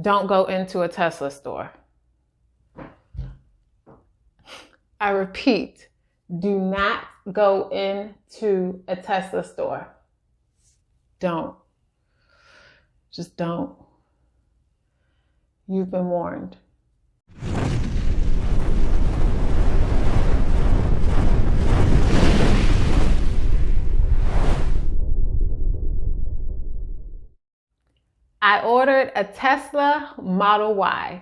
don't go into a Tesla store. I repeat, do not go into a Tesla store. Don't. Just don't. You've been warned. I ordered a Tesla Model Y.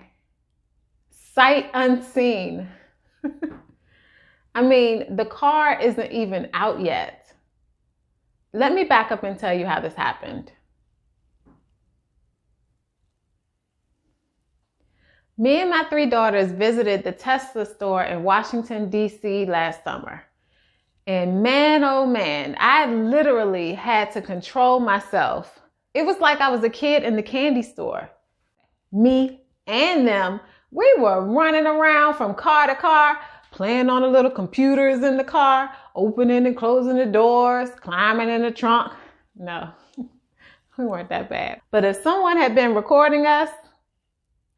Sight unseen. I mean, the car isn't even out yet. Let me back up and tell you how this happened. Me and my 3 daughters visited the Tesla store in Washington, D.C. last summer. And man, oh man, I literally had to control myself. It was like I was a kid in the candy store. Me and them, we were running around from car to car, playing on the little computers in the car, opening and closing the doors, climbing in the trunk. No, we weren't that bad. But if someone had been recording us,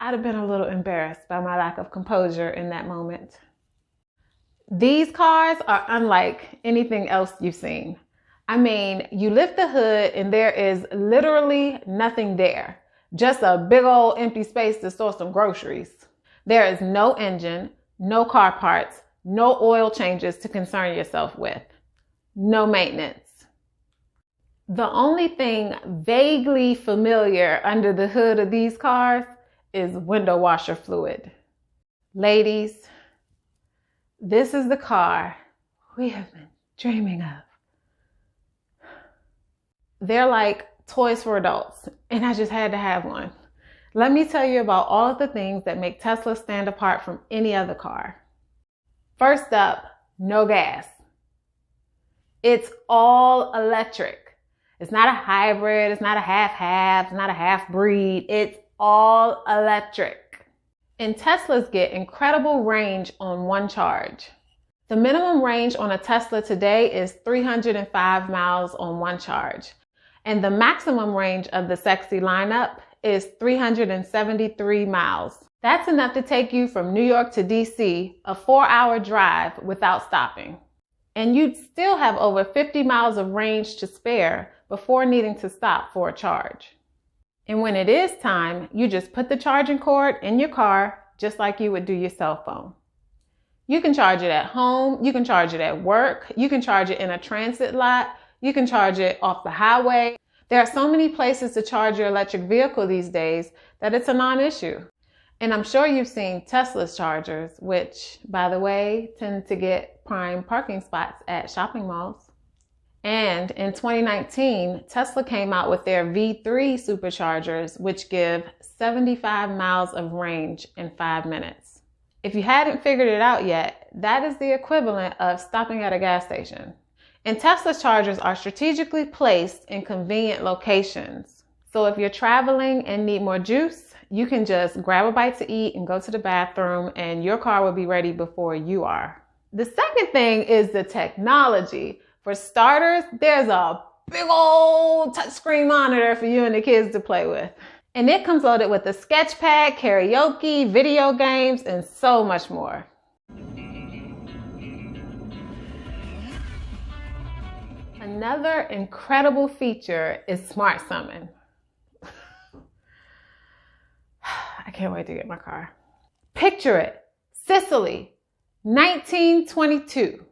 I'd have been a little embarrassed by my lack of composure in that moment. These cars are unlike anything else you've seen. I mean, you lift the hood and there is literally nothing there. Just a big old empty space to store some groceries. There is no engine, no car parts, no oil changes to concern yourself with. No maintenance. The only thing vaguely familiar under the hood of these cars is window washer fluid. Ladies, this is the car we have been dreaming of. They're like toys for adults, and I just had to have one. Let me tell you about all of the things that make Tesla stand apart from any other car. First up, no gas. It's all electric. It's not a hybrid, it's not a half-half, it's not a half-breed. It's all electric. And Teslas get incredible range on one charge. The minimum range on a Tesla today is 305 miles on one charge. And the maximum range of the sexy lineup is 373 miles. That's enough to take you from New York to DC, a 4-hour drive without stopping. And you'd still have over 50 miles of range to spare before needing to stop for a charge. And when it is time, you just put the charging cord in your car just like you would do your cell phone. You can charge it at home, you can charge it at work, you can charge it in a transit lot, you can charge it off the highway. There are so many places to charge your electric vehicle these days that it's a non-issue. And I'm sure you've seen Tesla's chargers, which, by the way, tend to get prime parking spots at shopping malls. And in 2019, Tesla came out with their V3 superchargers, which give 75 miles of range in 5 minutes. If you hadn't figured it out yet, that is the equivalent of stopping at a gas station. And Tesla chargers are strategically placed in convenient locations. So if you're traveling and need more juice, you can just grab a bite to eat and go to the bathroom, and your car will be ready before you are. The second thing is the technology. For starters, there's a big old touchscreen monitor for you and the kids to play with. And it comes loaded with a sketch pad, karaoke, video games, and so much more. Another incredible feature is Smart Summon. I can't wait to get my car. Picture it, Sicily, 1922.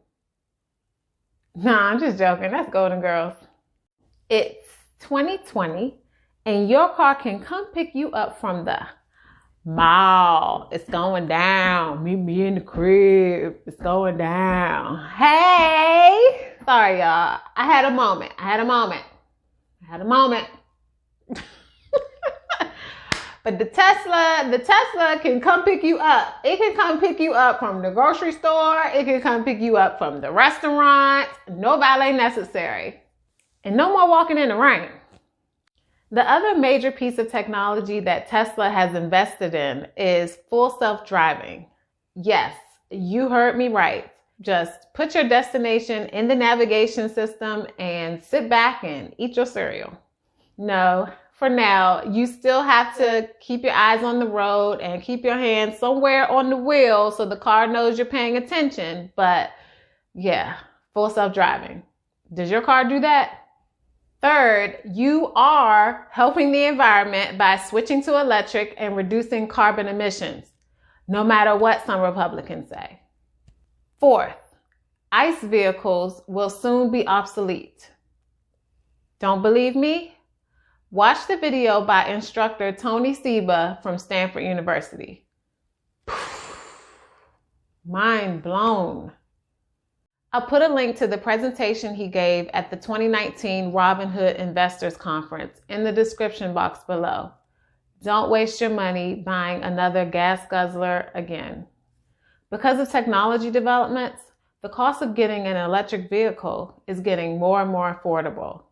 Nah, I'm just joking. That's Golden Girls. It's 2020 and your car can come pick you up from the mall. It's going down. Meet me in the crib. It's going down. Hey! Sorry, y'all. I had a moment. But the Tesla can come pick you up. It can come pick you up from the grocery store. It can come pick you up from the restaurant. No valet necessary. And no more walking in the rain. The other major piece of technology that Tesla has invested in is full self-driving. Yes, you heard me right. Just put your destination in the navigation system and sit back and eat your cereal. No, for now, you still have to keep your eyes on the road and keep your hands somewhere on the wheel so the car knows you're paying attention. But yeah, full self-driving. Does your car do that? Third, you are helping the environment by switching to electric and reducing carbon emissions, no matter what some Republicans say. Fourth, ICE vehicles will soon be obsolete. Don't believe me? Watch the video by instructor Tony Seba from Stanford University. Mind blown. I'll put a link to the presentation he gave at the 2019 Robinhood Investors Conference in the description box below. Don't waste your money buying another gas guzzler again. Because of technology developments, the cost of getting an electric vehicle is getting more and more affordable.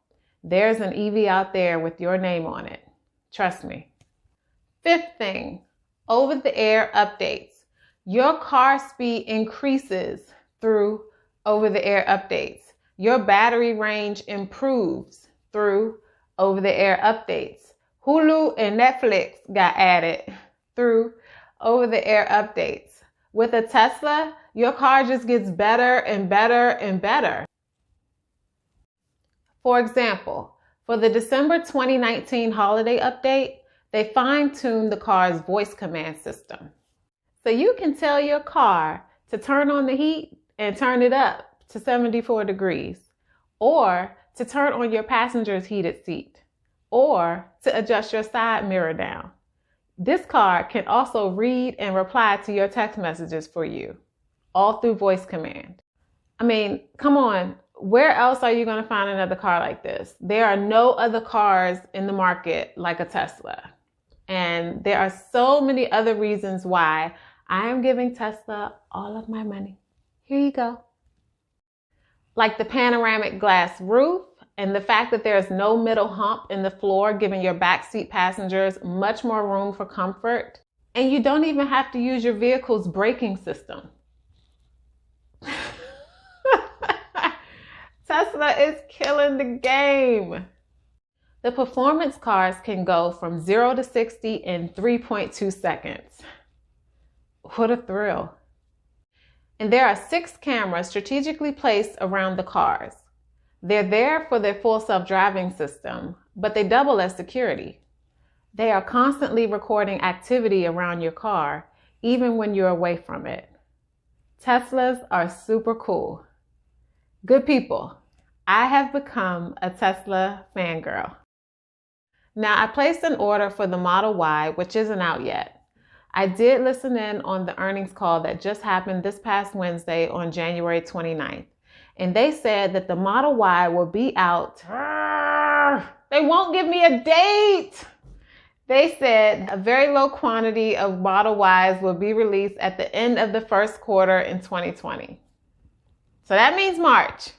There's an EV out there with your name on it. Trust me. Fifth thing, over-the-air updates. Your car speed increases through over-the-air updates. Your battery range improves through over-the-air updates. Hulu and Netflix got added through over-the-air updates. With a Tesla, your car just gets better and better and better. For example, for the December 2019 holiday update, they fine-tuned the car's voice command system. So you can tell your car to turn on the heat and turn it up to 74 degrees, or to turn on your passenger's heated seat, or to adjust your side mirror down. This car can also read and reply to your text messages for you, all through voice command. I mean, come on, where else are you going to find another car like this? There are no other cars in the market like a Tesla. And there are so many other reasons why I am giving Tesla all of my money. Here you go. Like the panoramic glass roof and the fact that there's no middle hump in the floor, giving your backseat passengers much more room for comfort. And you don't even have to use your vehicle's braking system. Tesla is killing the game. The performance cars can go from 0 to 60 in 3.2 seconds. What a thrill. And there are 6 cameras strategically placed around the cars. They're there for their full self-driving system, but they double as security. They are constantly recording activity around your car, even when you're away from it. Teslas are super cool. Good people, I have become a Tesla fangirl. Now, I placed an order for the Model Y, which isn't out yet. I did listen in on the earnings call that just happened this past Wednesday on January 29th. And they said that the Model Y will be out. They won't give me a date. They said a very low quantity of Model Ys will be released at the end of the first quarter in 2020. So that means March.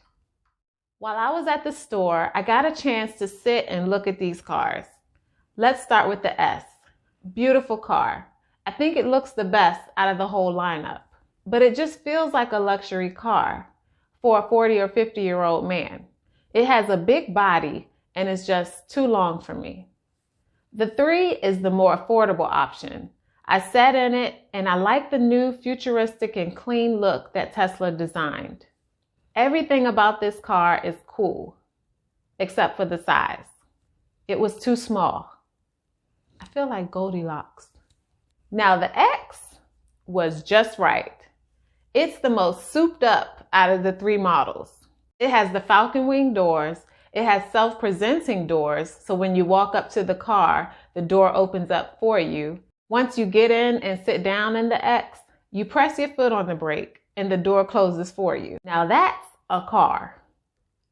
While I was at the store, I got a chance to sit and look at these cars. Let's start with the S. Beautiful car. I think it looks the best out of the whole lineup, but it just feels like a luxury car for a 40 or 50-year-old man. It has a big body and is just too long for me. The 3 is the more affordable option. I sat in it and I like the new futuristic and clean look that Tesla designed. Everything about this car is cool, except for the size. It was too small. I feel like Goldilocks. Now the X was just right. It's the most souped up out of the 3 models. It has the falcon wing doors. It has self-presenting doors, so when you walk up to the car, the door opens up for you. Once you get in and sit down in the X, you press your foot on the brake and the door closes for you. Now that's a car,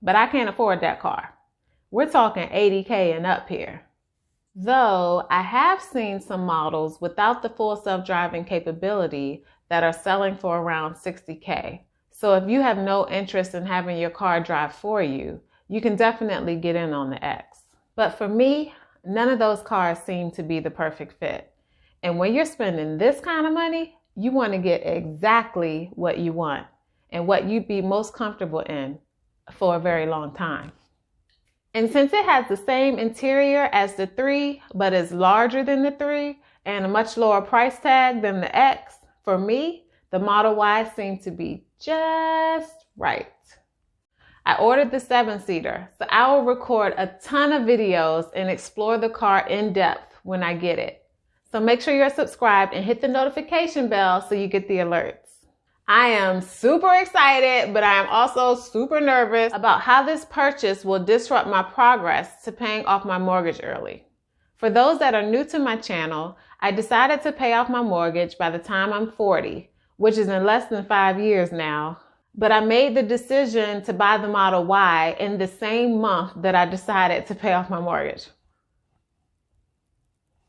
but I can't afford that car. We're talking $80K and up here. Though I have seen some models without the full self-driving capability that are selling for around $60K. So if you have no interest in having your car drive for you, you can definitely get in on the X. But for me, none of those cars seem to be the perfect fit. And when you're spending this kind of money, you want to get exactly what you want and what you'd be most comfortable in for a very long time. And since it has the same interior as the 3, but is larger than the 3 and a much lower price tag than the X, for me, the Model Y seemed to be just right. I ordered the 7-seater, so I will record a ton of videos and explore the car in depth when I get it. So make sure you're subscribed and hit the notification bell so you get the alerts. I am super excited, but I am also super nervous about how this purchase will disrupt my progress to paying off my mortgage early. For those that are new to my channel, I decided to pay off my mortgage by the time I'm 40, which is in less than 5 years now. But I made the decision to buy the Model Y in the same month that I decided to pay off my mortgage.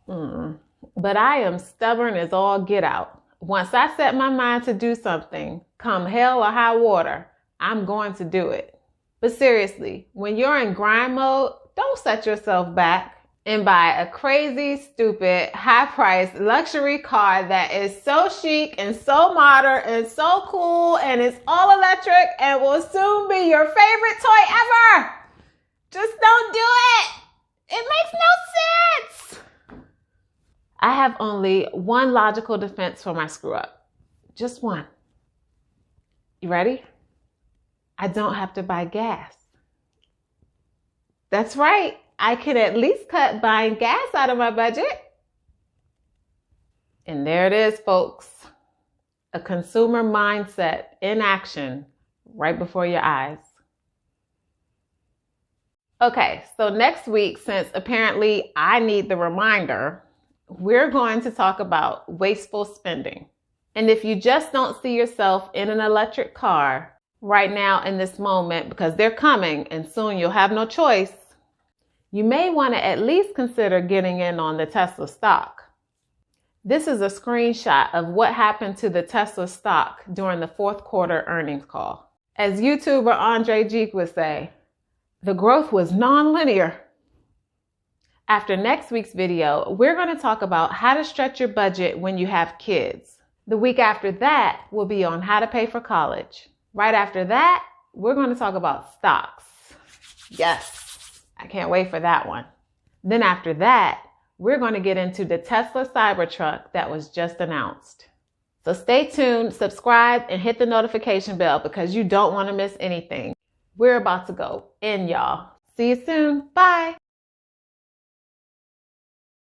But I am stubborn as all get out. Once I set my mind to do something, come hell or high water, I'm going to do it. But seriously, when you're in grind mode, don't set yourself back and buy a crazy, stupid, high-priced luxury car that is so chic and so modern and so cool and it's all electric and will soon be your favorite toy ever. Just don't do it. It makes no sense. I have only one logical defense for my screw up. Just one. You ready? I don't have to buy gas. That's right. I can at least cut buying gas out of my budget. And there it is, folks. A consumer mindset in action right before your eyes. Okay, so next week, since apparently I need the reminder, we're going to talk about wasteful spending. And if you just don't see yourself in an electric car right now in this moment, because they're coming and soon you'll have no choice, you may want to at least consider getting in on the Tesla stock. This is a screenshot of what happened to the Tesla stock during the fourth quarter earnings call. As YouTuber Andre Geek would say, the growth was non-linear. After next week's video, we're going to talk about how to stretch your budget when you have kids. The week after that will be on how to pay for college. Right after that, we're going to talk about stocks. Yes, I can't wait for that one. Then after that, we're going to get into the Tesla Cybertruck that was just announced. So stay tuned, subscribe, and hit the notification bell because you don't want to miss anything. We're about to go in, y'all. See you soon. Bye.